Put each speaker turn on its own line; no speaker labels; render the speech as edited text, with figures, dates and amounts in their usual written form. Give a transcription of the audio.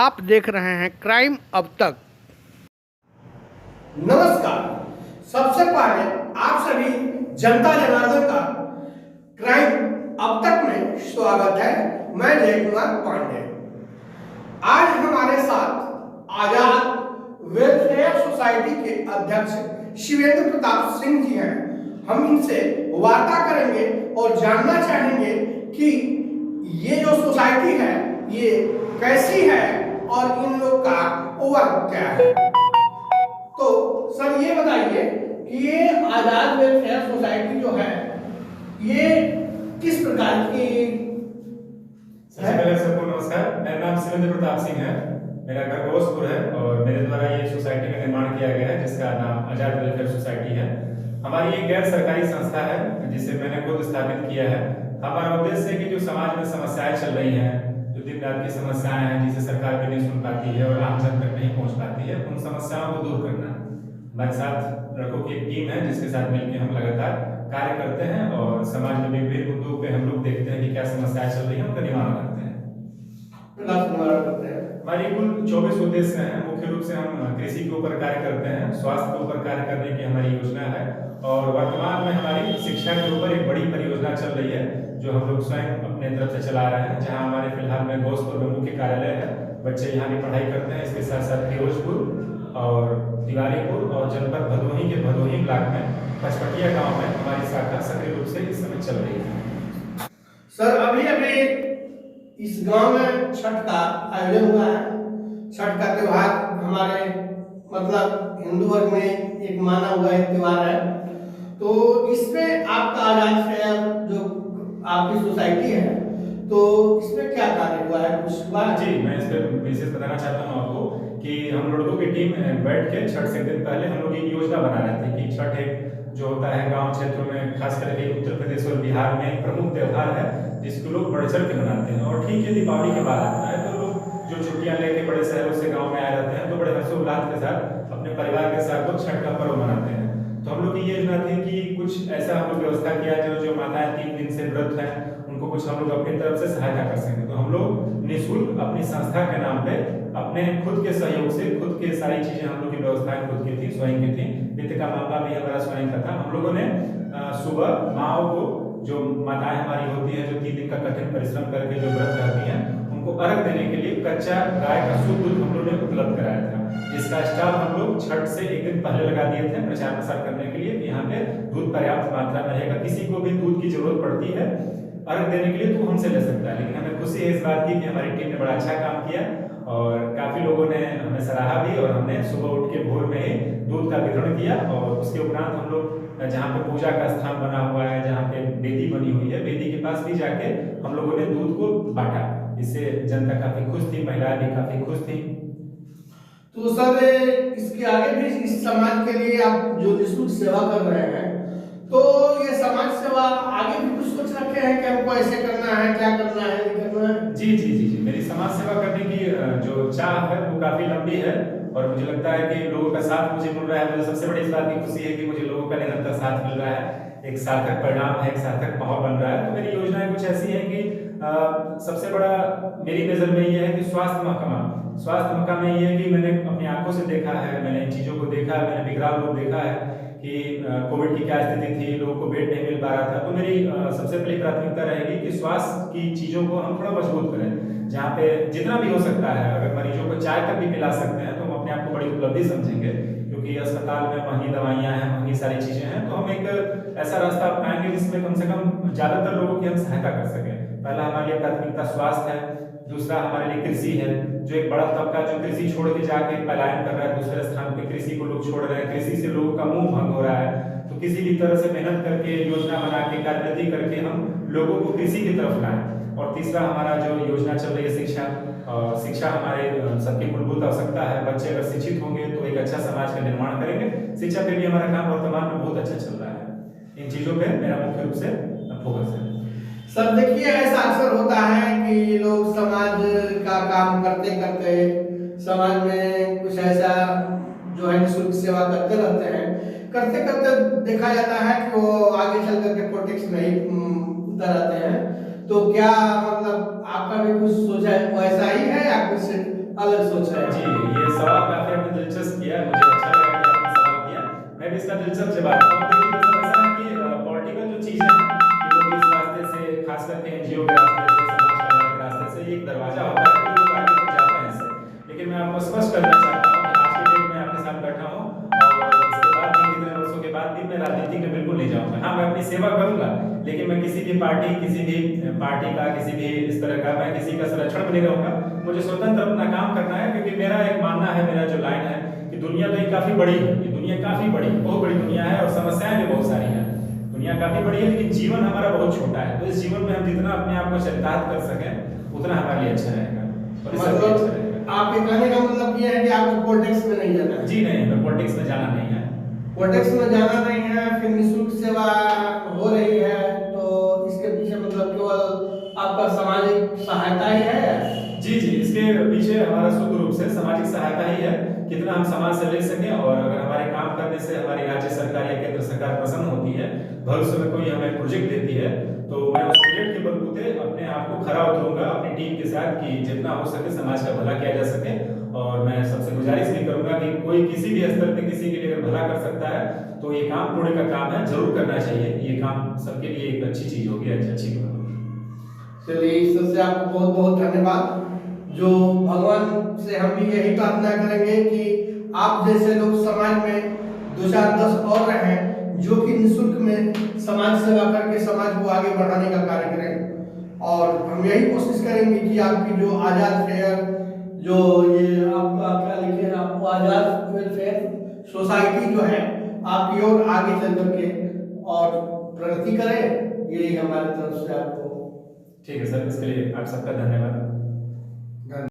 आप देख रहे हैं क्राइम अब तक।
नमस्कार। सबसे पहले आप सभी जनता जनार्दन का क्राइम अब तक में स्वागत है। मैं जय कुमार पांडे। आज हमारे साथ आजाद वेलफेयर सोसाइटी के अध्यक्ष शिवेंद्र प्रताप सिंह जी हैं। हम इनसे वार्ता करेंगे और जानना चाहेंगे कि ये जो सोसाइटी है ये कैसी है और इन लोग का वर्क क्या है। तो सर ये बताइए कि ये आजाद वेलफेयर सोसाइटी जो है ये किस प्रकार की।
सबसे पहले सबको नमस्कार। मेरा नाम शिवेंद्र प्रताप सिंह है। मेरा घर घोषपुर है और मेरे द्वारा ये सोसाइटी का निर्माण किया गया है जिसका नाम आजाद वेलफेयर सोसाइटी है। हमारी एक गैर सरकारी संस्था है जिसे मैंने खुद स्थापित किया है। हमारा उद्देश्य है कि जो समाज में समस्याएं चल रही हैं, जो दिन रात की समस्याएं हैं जिसे सरकार भी नहीं सुन पाती है और आम जन तक नहीं पहुंच पाती है, उन समस्याओं को दूर करना। हमारे साथ लड़कों की एक टीम है जिसके साथ मिलकर हम लगातार कार्य करते हैं और समाज में विभिन्न मुद्दों पे हम लोग देखते हैं कि क्या समस्याएं चल रही है, उनका निवारण करते हैं। हमारी कुल 24 उद्देश्य हैं। मुख्य रूप से हम कृषि के ऊपर कार्य करते हैं, स्वास्थ्य के ऊपर कार्य करने की हमारी योजना है और वर्तमान में हमारी शिक्षा के ऊपर एक बड़ी परियोजना चल रही है जो हम लोग स्वयं अपने तरफ से चला रहे हैं, जहां हमारे फिलहाल में घोषपुर में मुख्य कार्यालय है। बच्चे यहाँ भी पढ़ाई करते हैं। इसके साथ साथ फिरोजपुर और तिवारीपुर और जनपद भदोही के भदोही ब्लॉक में पचपटिया गांव में हमारी शाखा सक्रिय रूप से इस समय चल रही है।
सर अभी इस गांव में छठ का आयोजन हुआ है। छठ का त्योहार हमारे मतलब हिंदू वर्ग में एक माना हुआ एक त्योहार है। तो इसमें आपका आजाद फेयर जो आपकी सोसाइटी है तो इसमें क्या कार्य हुआ है, कुछ हुआ?
जी, मैं इस पर विशेष बताना चाहता हूँ आपको कि हम लड़कों की टीम बैठ के छठ से एक दिन पहले हम लोग एक योजना बना रहे थे कि छठ एक जो होता है गांव क्षेत्रों में, खास करके उत्तर प्रदेश और बिहार में एक प्रमुख त्योहार है जिसको लोग बढ़ चढ़ के मनाते हैं। और ठीक है, दीपावली के बाद आता है तो लोग जो छुट्टियां लेके बड़े शहरों से गाँव में आए रहते हैं तो बड़े हर्षोल्लास के साथ अपने परिवार के साथ लोग छठ का पर्व मनाते हैं। तो हम लोग की ये योजना थी कि कुछ ऐसा हम लोग व्यवस्था किया जो माताएं 3 दिन से व्रत है उनको कुछ हम लोग अपनी तरफ से सहायता कर सकें। तो हम लोग निःशुल्क अपनी संस्था के नाम पे अपने खुद के सहयोग से खुद के सारी चीजें हम लोग की व्यवस्थाएं खुद की थी, स्वयं की थी। वित्त का मामला भी हमारा स्वयं का था। हम लोगों ने सुबह माओ को, जो माताएं हमारी होती हैं जो 3 दिन का कठिन परिश्रम करके जो व्रत रहती हैं, उनको अर्घ देने के लिए कच्चा गाय का शुद्ध दूध हम लोगों ने उपलब्ध कराया था, जिसका स्टॉल हम लोग छठ से एक दिन पहले लगा दिए थे प्रचार प्रसार करने के लिए कि यहाँ पे दूध पर्याप्त मात्रा में रहेगा। किसी को भी दूध की जरूरत पड़ती है अर्घ देने के लिए तो हमसे ले सकता है। लेकिन हमें खुशी है इस बात की कि हमारी टीम ने बड़ा अच्छा काम किया और काफी लोगों ने हमें सराहा भी और हमने सुबह उठ के भोर में ही दूध का वितरण किया। और उसके उपरांत हम लोग जहाँ पे पूजा का स्थान बना हुआ है, जहाँ पे वेदी बनी हुई है, वेदी के पास भी जाके हम लोगों ने दूध को बांटा। इससे जनता काफी खुश थी, महिलाएं भी काफी खुश थी।
तो सर इसके आगे भी इस समाज के लिए आप जो निःशुल्क सेवा कर रहे हैं तो ये समाज सेवा आगे भी कुछ सोच रखे हैं कि हमको ऐसे करना है, क्या करना है, नहीं करना है?
जी जी जी जी, मेरी समाज सेवा करने की जो चाह है वो काफी लंबी है और मुझे लगता है कि लोगों का साथ मुझे मिल रहा है। मुझे सबसे बड़ी इस बात की खुशी है कि मुझे लोगों का निरंतर साथ मिल रहा है, एक सार्थक परिणाम है, एक सार्थक माहौल बन रहा है। तो मेरी योजनाएं कुछ ऐसी है कि सबसे बड़ा मेरी नजर में ये है कि स्वास्थ्य महकमा में ये है कि मैंने अपनी आंखों से देखा है, मैंने इन चीजों को देखा है, मैंने विकराल रूप देखा है कि कोविड की क्या स्थिति थी, लोगों को बेड नहीं मिल पा रहा था। तो मेरी सबसे पहली प्राथमिकता रहेगी कि स्वास्थ्य की चीजों को हम थोड़ा मजबूत करें, जहाँ पे जितना भी हो सकता है। अगर मरीजों को चाय तक भी पिला सकते हैं तो हम अपने आप को बड़ी उपलब्धि समझेंगे, क्योंकि अस्पताल में महंगी दवाइयां हैं, महंगी सारी चीजें हैं। तो हम एक ऐसा रास्ता अपनाएंगे जिसमें कम से कम ज्यादातर लोगों की हम सहायता कर सकें। पहला हमारे लिए प्राथमिकता स्वास्थ्य है, दूसरा हमारे लिए कृषि है। जो एक बड़ा तबका जो कृषि छोड़ के जाके पलायन कर रहा है दूसरे स्थान पे, कृषि को लोग छोड़ रहे हैं, कृषि से लोगों का मुंह भंग हो रहा है। तो किसी भी तरह से मेहनत करके, योजना बना के, कार्यविधि करके हम लोगों को कृषि की तरफ लाएं। और तीसरा हमारा जो योजना चल रही है शिक्षा, और शिक्षा हमारे सबकी मूलभूत आवश्यकता है। बच्चे अगर शिक्षित होंगे तो एक अच्छा समाज का निर्माण करेंगे। शिक्षा पे भी हमारा काम वर्तमान में बहुत अच्छा चल रहा है। इन चीजों पे मेरा मुख्य रूप से फोकस है।
सर देखिए ऐसा अक्सर होता है कि लोग समाज का काम करते करते समाज में कुछ ऐसा जो है निःशुल्क सेवा करते रहते हैं, करते करते देखा जाता है कि वो आगे चल करके पॉलिटिक्स में ही उतर आते हैं। तो क्या मतलब आपका भी कुछ सोचा है वैसा ही है या कुछ अलग सोच है।
जी, ये सवाल काफ़ी आपने दिलचस्प किया है, मुझे अच्छा लगा कि आपने सवाल किया। मैं भी इसका दिलचस्प जवाब दूँगा। देखिए, दरअसल ऐसा है कि पॉलिटिकल जो चीज़ें हैं, कि लोग इस रास्ते से, खास करके एनजीओ के रास्ते से, समाज कल्याण के रास्ते से, ये एक दरवाज़ा होता है कि लोग आगे तक जाते हैं इससे। लेकिन मैं आपको स्पष्ट करना चाहता हूँ कि आज के डेट में आपके साथ बैठा हूँ और इसके बाद भी, कितने वर्षों के बाद भी मैं राजनीति में बिल्कुल नहीं जाऊँगा। हाँ, मैं अपनी सेवा करूँगा, लेकिन मैं किसी भी पार्टी का, किसी भी इस तरह का, मैं किसी का संरक्षण में नहीं रहूँगा। मुझे स्वतंत्र अपना काम करना है, क्योंकि मेरा एक मानना है, मेरा जो लाइन है कि दुनिया तो ये काफ़ी बड़ी है, ये दुनिया काफ़ी बड़ी, बहुत बड़ी दुनिया है और समस्याएं भी बहुत सारी हैं। दुनिया काफ़ी बड़ी है, लेकिन जीवन हमारा बहुत छोटा है। तो इस जीवन में हम जितना अपने आप को चरितार्थ कर सकें, उतना हमारे लिए अच्छा रहेगा और इससे भी अच्छा रहेगा।
आपके कहने का मतलब ये है कि आपको पॉलिटिक्स में नहीं जाना है?
जी नहीं, मैं पॉलिटिक्स में जाना नहीं है।
पॉलिटिक्स में जाना नहीं है, फिर निःशुल्क सेवा हो रही है, तो इसके पीछे मतलब केवल आपका सामाजिक सहायता ही है?
जी जी, इसके पीछे हमारा शुद्ध रूप से सामाजिक सहायता ही है। कितना हम समाज से ले सकें, और अगर हमारे काम करने से हमारी राज्य सरकार या केंद्र सरकार प्रसन्न होती है, भविष्य में कोई हमें प्रोजेक्ट देती है, तो मैं उस प्रोजेक्ट के बलबूते अपने आप को खरा उतरूंगा अपनी टीम के साथ कि जितना हो सके समाज का भला किया जा सके। और मैं सबसे गुजारिश भी करूंगा कि कोई किसी भी स्तर पे किसी के लिए अगर भला कर सकता है, तो ये काम पुण्य का काम है, जरूर करना चाहिए। ये काम सबके लिए एक अच्छी चीज होगी, अच्छी बात होगी।
चलिए, ईश्वर से आपको बहुत बहुत धन्यवाद। जो भगवान से हम भी यही प्रार्थना करेंगे कि आप जैसे लोग समाज में 2-4-10 और रहें, जो कि निःशुल्क में समाज सेवा करके समाज को आगे बढ़ाने का कार्य करें। और हम यही कोशिश करेंगे कि आपकी जो आज़ाद फेयर, जो ये आपका क्या लिखे हैं, आपको आज़ाद वेलफेयर सोसाइटी जो है, आपकी ओर आगे चल करके और प्रगति करे। यही हमारी तरफ से आपको।
ठीक है सर, इसके लिए आप सबका धन्यवाद।